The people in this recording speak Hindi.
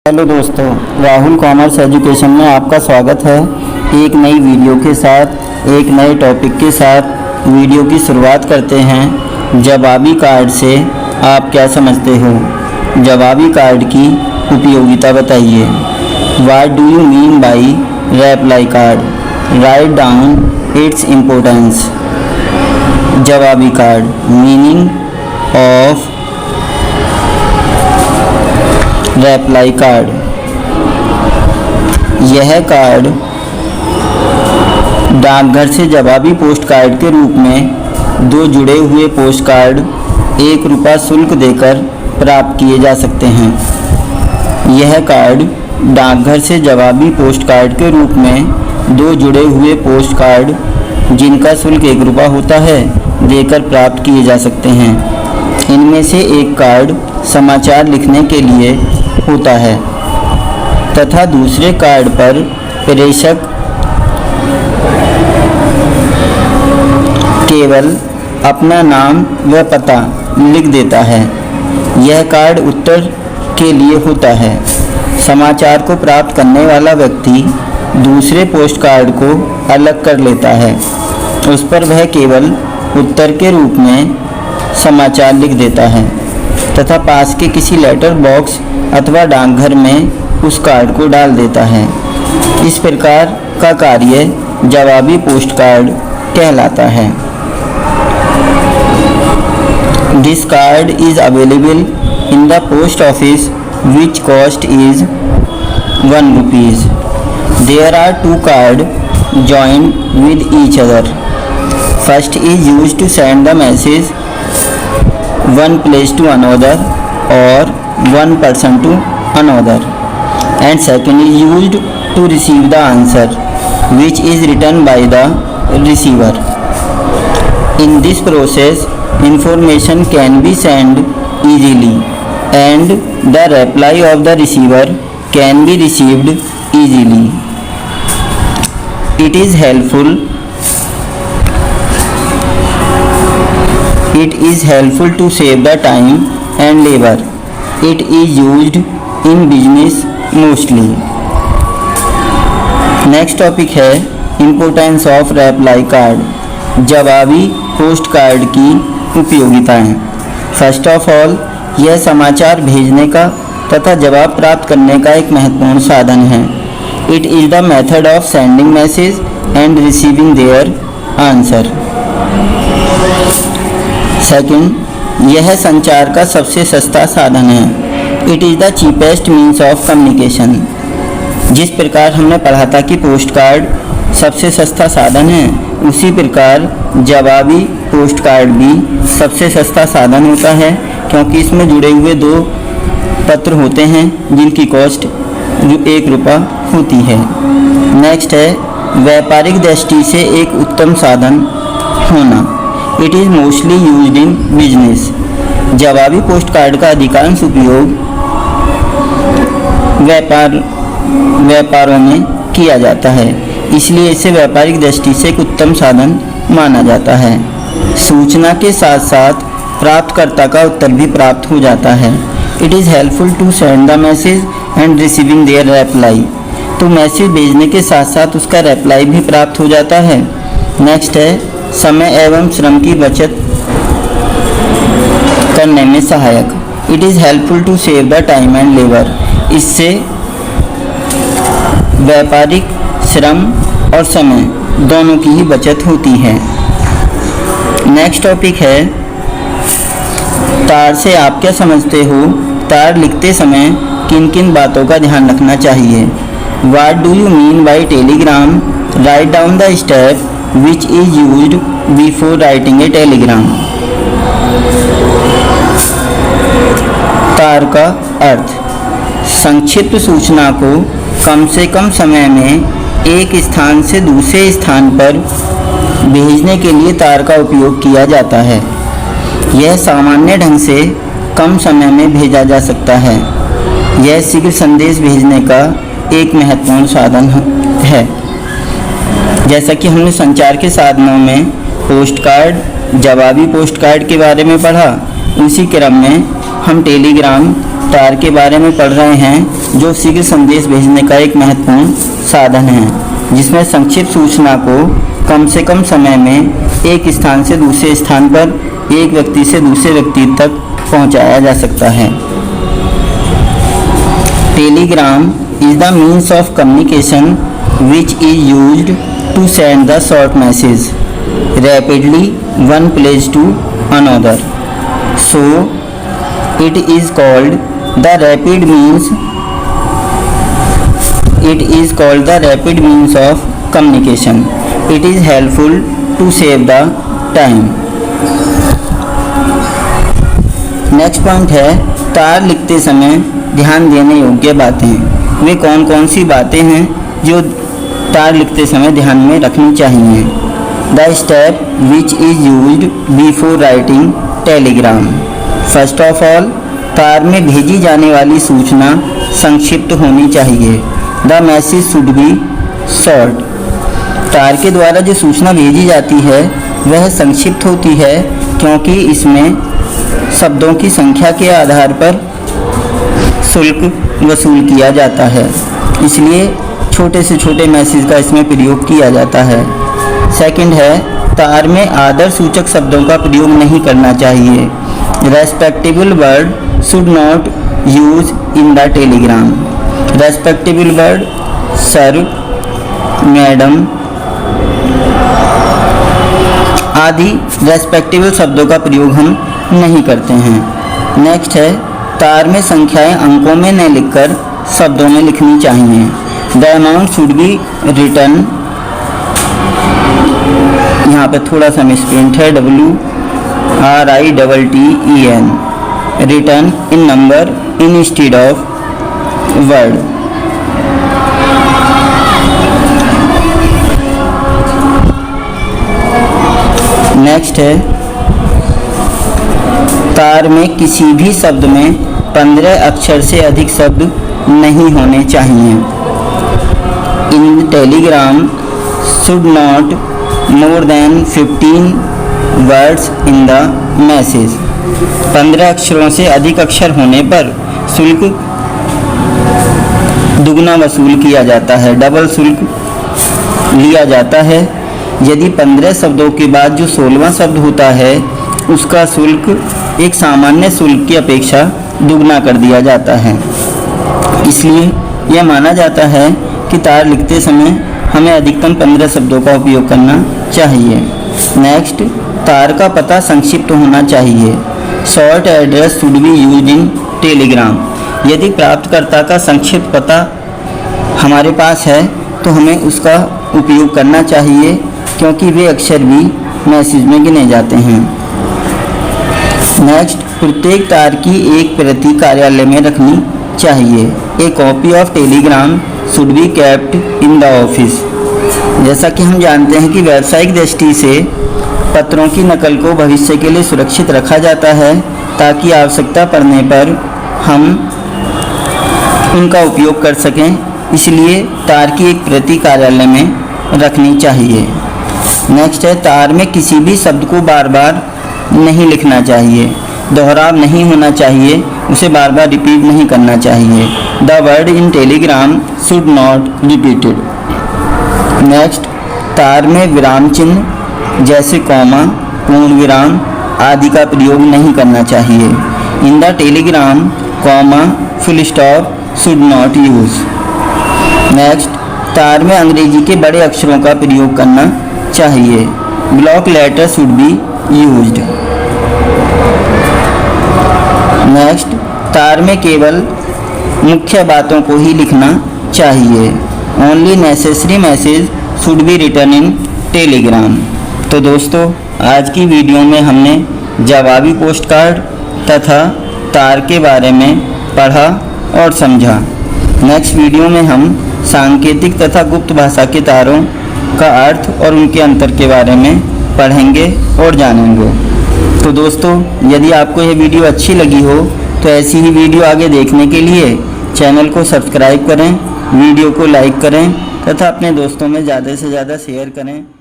हेलो दोस्तों, राहुल कॉमर्स एजुकेशन में आपका स्वागत है। एक नई वीडियो के साथ, एक नए टॉपिक के साथ वीडियो की शुरुआत करते हैं। जवाबी कार्ड से आप क्या समझते हो? जवाबी कार्ड की उपयोगिता बताइए। What do you mean by reply card? Write down its importance. जवाबी card, meaning of reply card. यह कार्ड डाकघर से जवाबी पोस्ट कार्ड के रूप में दो जुड़े हुए पोस्ट कार्ड ₹1 शुल्क देकर प्राप्त किए जा सकते हैं। यह कार्ड डाकघर से जवाबी पोस्ट कार्ड के रूप में दो जुड़े हुए पोस्ट कार्ड जिनका शुल्क ₹1 होता है देकर प्राप्त किए जा सकते हैं। इनमें से एक कार्ड समाचार लिखने के लिए होता है तथा दूसरे कार्ड पर प्रेषक केवल अपना नाम व पता लिख देता है। यह कार्ड उत्तर के लिए होता है। समाचार को प्राप्त करने वाला व्यक्ति दूसरे पोस्ट कार्ड को अलग कर लेता है। उस पर वह केवल उत्तर के रूप में समाचार लिख देता है तथा पास के किसी लेटर बॉक्स अथवा डाकघर में उस कार्ड को डाल देता है। इस प्रकार का कार्य जवाबी पोस्ट कार्ड कहलाता है। This card is available in the post office which cost is ₹1। There are 2 card joined with each other. First is used to send the message one place to another or one person to another, and second is used to receive the answer which is written by the receiver. In this process information can be sent easily and the reply of the receiver can be received easily. It is helpful to save the time and labor. It is used in business mostly. Next topic है इम्पोर्टेंस ऑफ रिप्लाई कार्ड। जवाबी पोस्ट कार्ड की उपयोगिताएं। फर्स्ट ऑफ ऑल, यह समाचार भेजने का तथा जवाब प्राप्त करने का एक महत्वपूर्ण साधन है। It is the method of sending message and receiving their answer. Second, यह संचार का सबसे सस्ता साधन है। It is the cheapest means of communication. जिस प्रकार हमने पढ़ा था कि पोस्ट कार्ड सबसे सस्ता साधन है, उसी प्रकार जवाबी पोस्ट कार्ड भी सबसे सस्ता साधन होता है, क्योंकि इसमें जुड़े हुए 2 पत्र होते हैं जिनकी कॉस्ट ₹1 होती है। नेक्स्ट है व्यापारिक दृष्टि से एक उत्तम साधन होना। It is mostly used in business. जवाबी पोस्ट कार्ड का अधिकांश उपयोग व्यापारों में किया जाता है, इसलिए इसे व्यापारिक दृष्टि से एक उत्तम साधन माना जाता है। सूचना के साथ साथ प्राप्तकर्ता का उत्तर भी प्राप्त हो जाता है। It is helpful to send the message and receiving their reply. तो मैसेज भेजने के साथ साथ उसका रिप्लाई भी प्राप्त हो जाता है। नेक्स्ट है समय एवं श्रम की बचत करने में सहायक। It is helpful to save the time and labour. इससे व्यापारिक श्रम और समय दोनों की ही बचत होती है। नेक्स्ट टॉपिक है तार से आप क्या समझते हो? तार लिखते समय किन किन बातों का ध्यान रखना चाहिए? What do you mean by Telegram? Write down the step which is used before writing a telegram. तार का अर्थ, संक्षिप्त सूचना को कम से कम समय में एक स्थान से दूसरे स्थान पर भेजने के लिए तार का उपयोग किया जाता है। यह सामान्य ढंग से कम समय में भेजा जा सकता है। यह शीघ्र संदेश भेजने का एक महत्वपूर्ण साधन है। जैसा कि हमने संचार के साधनों में पोस्ट कार्ड, जवाबी पोस्ट कार्ड के बारे में पढ़ा, उसी क्रम में हम टेलीग्राम तार के बारे में पढ़ रहे हैं, जो शीघ्र संदेश भेजने का एक महत्वपूर्ण साधन है, जिसमें संक्षिप्त सूचना को कम से कम समय में एक स्थान से दूसरे स्थान पर एक व्यक्ति से दूसरे व्यक्ति तक पहुंचाया जा सकता है। Telegram is the means of communication which is used to send the short message rapidly one place to another. So it is called the rapid means. It is called the rapid means of communication. It is helpful to save the time. Next point है तार लिखते समय ध्यान देने योग्य बातें। वे कौन कौन सी बातें हैं जो तार लिखते समय ध्यान में रखनी चाहिए। The step which is used before writing Telegram. First of all, तार में भेजी जाने वाली सूचना संक्षिप्त होनी चाहिए। The message should B short. तार के द्वारा जो सूचना भेजी जाती है वह संक्षिप्त होती है, क्योंकि इसमें शब्दों की संख्या के आधार पर शुल्क वसूल किया जाता है, इसलिए छोटे से छोटे मैसेज का इसमें प्रयोग किया जाता है। सेकंड है, तार में आदर सूचक शब्दों का प्रयोग नहीं करना चाहिए। Respectable word should not use in the Telegram. Respectable word sir, madam आदि रेस्पेक्टेबल शब्दों का प्रयोग हम नहीं करते हैं। नेक्स्ट है, तार में संख्याएं अंकों में न लिखकर शब्दों में लिखनी चाहिए। The amount should be written, यहाँ पे थोड़ा सा मिसप्रिंट है, WRITTEN, written in number instead of word. Next है, तार में किसी भी शब्द में 15 अक्षर से अधिक शब्द नहीं होने चाहिए। इन Telegram should not more than 15 words in the message. 15 अक्षरों से अधिक अक्षर होने पर शुल्क दुगना वसूल किया जाता है, डबल शुल्क लिया जाता है। यदि 15 शब्दों के बाद जो 16वां शब्द होता है उसका शुल्क एक सामान्य शुल्क की अपेक्षा दुगना कर दिया जाता है। इसलिए यह माना जाता है कि तार लिखते समय हमें अधिकतम 15 शब्दों का उपयोग करना चाहिए। नेक्स्ट, तार का पता संक्षिप्त होना चाहिए। Short address should be used in Telegram. यदि प्राप्तकर्ता का संक्षिप्त पता हमारे पास है तो हमें उसका उपयोग करना चाहिए, क्योंकि वे अक्षर भी मैसेज में गिने जाते हैं। नेक्स्ट, प्रत्येक तार की एक प्रति कार्यालय में रखनी चाहिए। ए copy of Telegram should be kept in the office. जैसा कि हम जानते हैं कि व्यावसायिक दृष्टि से पत्रों की नकल को भविष्य के लिए सुरक्षित रखा जाता है, ताकि आवश्यकता पड़ने पर हम उनका उपयोग कर सकें। इसलिए तार की एक प्रति कार्यालय में रखनी चाहिए। नेक्स्ट है, तार में किसी भी शब्द को बार बार नहीं लिखना चाहिए। दोहराव नहीं होना चाहिए, उसे बार बार रिपीट नहीं करना चाहिए। The word in Telegram should not repeated. Next, तार में विराम चिन्ह जैसे कॉमा, पूर्ण विराम आदि का प्रयोग नहीं करना चाहिए। In the Telegram comma, full stop should not use. Next, तार में अंग्रेजी के बड़े अक्षरों का प्रयोग करना चाहिए। Block letter should be used. Next, तार में केवल मुख्य बातों को ही लिखना चाहिए। Only necessary message should be written in telegram. तो दोस्तों, आज की वीडियो में हमने जवाबी पोस्ट कार्ड तथा तार के बारे में पढ़ा और समझा। नेक्स्ट वीडियो में हम सांकेतिक तथा गुप्त भाषा के तारों का अर्थ और उनके अंतर के बारे में पढ़ेंगे और जानेंगे। तो दोस्तों, यदि आपको यह वीडियो अच्छी लगी हो तो ऐसी ही वीडियो आगे देखने के लिए चैनल को सब्सक्राइब करें, वीडियो को लाइक करें तथा अपने दोस्तों में ज़्यादा से ज़्यादा शेयर करें।